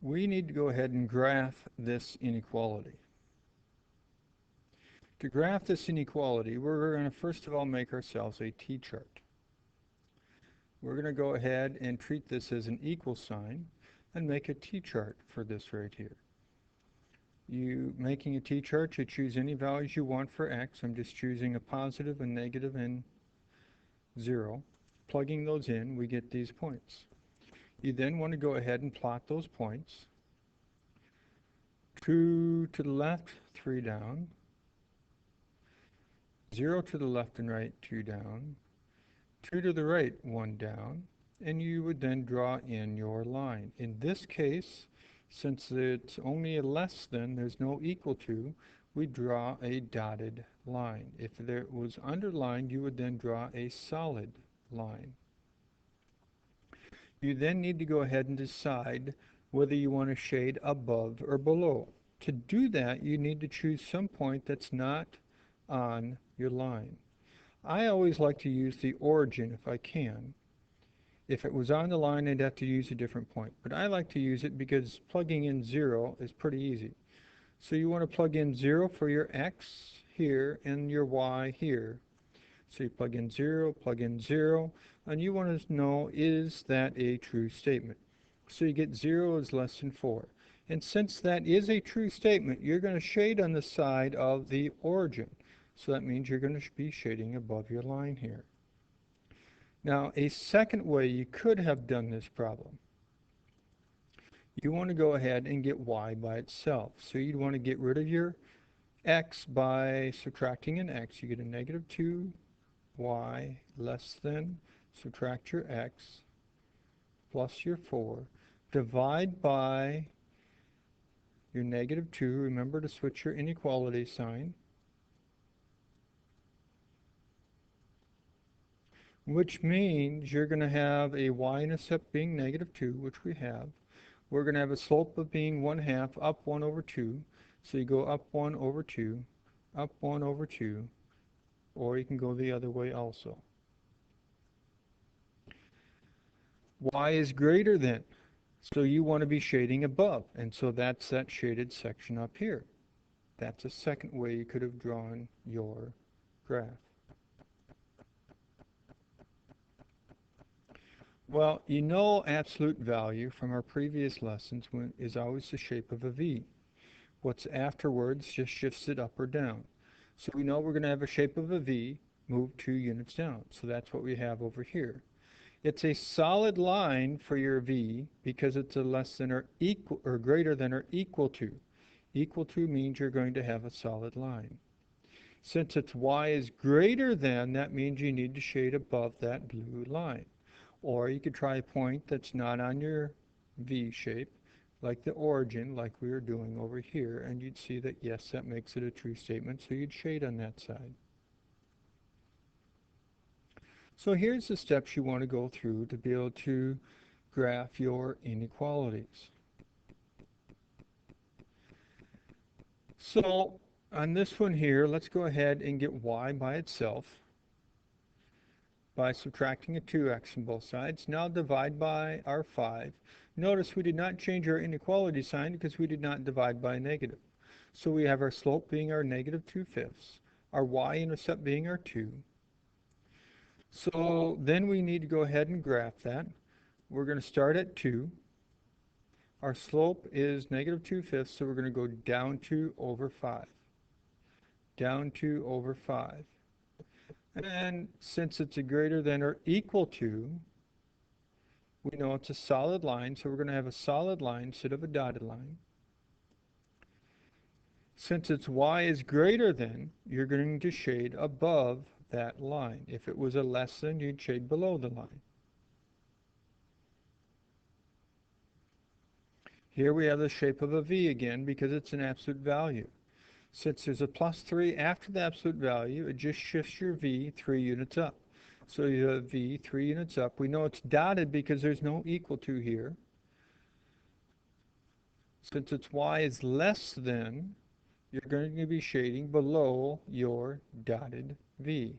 we need to go ahead and graph this inequality. To graph this inequality, we're going to first of all make ourselves a t-chart. We're going to go ahead and treat this as an equal sign and make a t-chart for this right here. You making a t-chart, you choose any values you want for x. I'm just choosing a positive, a negative, and 0. Plugging those in, we get these points. You then want to go ahead and plot those points. 2 to the left, 3 down. 0 to the left and right, 2 down. 2 to the right, 1 down. And you would then draw in your line. In this case, since it's only a less than, there's no equal to, we draw a dotted line. If there was underlined, you would then draw a solid line. You then need to go ahead and decide whether you want to shade above or below. To do that, you need to choose some point that's not on your line. I always like to use the origin if I can. If it was on the line, I'd have to use a different point. But I like to use it because plugging in 0 is pretty easy. So you want to plug in 0 for your x here and your y here. So you plug in 0, and you want to know, is that a true statement? So you get 0 is less than 4. And since that is a true statement, you're going to shade on the side of the origin. So that means you're going to be shading above your line here. Now, a second way you could have done this problem, you want to go ahead and get y by itself. So you'd want to get rid of your x by subtracting an x. You get a negative 2y less than, subtract your x, plus your 4. Divide by your negative 2. Remember to switch your inequality sign. Which means you're going to have a y-intercept being negative 2, which we have. We're going to have a slope of being 1/2, up 1 over 2. So you go up 1 over 2, up 1 over 2, or you can go the other way also. Y is greater than, so you want to be shading above, and so that's that shaded section up here. That's a second way you could have drawn your graph. Well, you know absolute value from our previous lessons is always the shape of a V. What's afterwards just shifts it up or down. So we know we're going to have a shape of a V, move 2 units down. So that's what we have over here. It's a solid line for your V because it's a less than or equal or greater than or equal to. Equal to means you're going to have a solid line. Since it's y is greater than, that means you need to shade above that blue line. Or you could try a point that's not on your V shape, like the origin, like we were doing over here, and you'd see that, yes, that makes it a true statement, so you'd shade on that side. So here's the steps you want to go through to be able to graph your inequalities. So on this one here, let's go ahead and get y by itself by subtracting a 2x on both sides. Now divide by our 5. Notice we did not change our inequality sign because we did not divide by a negative. So we have our slope being our negative 2/5, our y-intercept being our 2. So then we need to go ahead and graph that. We're going to start at 2. Our slope is negative 2/5, so we're going to go down 2 over 5. Down 2 over 5. And since it's a greater than or equal to, we know it's a solid line, so we're going to have a solid line instead of a dotted line. Since it's y is greater than, you're going to shade above that line. If it was a less than, you'd shade below the line. Here we have the shape of a V again because it's an absolute value. Since there's a plus 3 after the absolute value, it just shifts your V 3 units up. So you have V 3 units up. We know it's dotted because there's no equal to here. Since it's y is less than, you're going to be shading below your dotted V.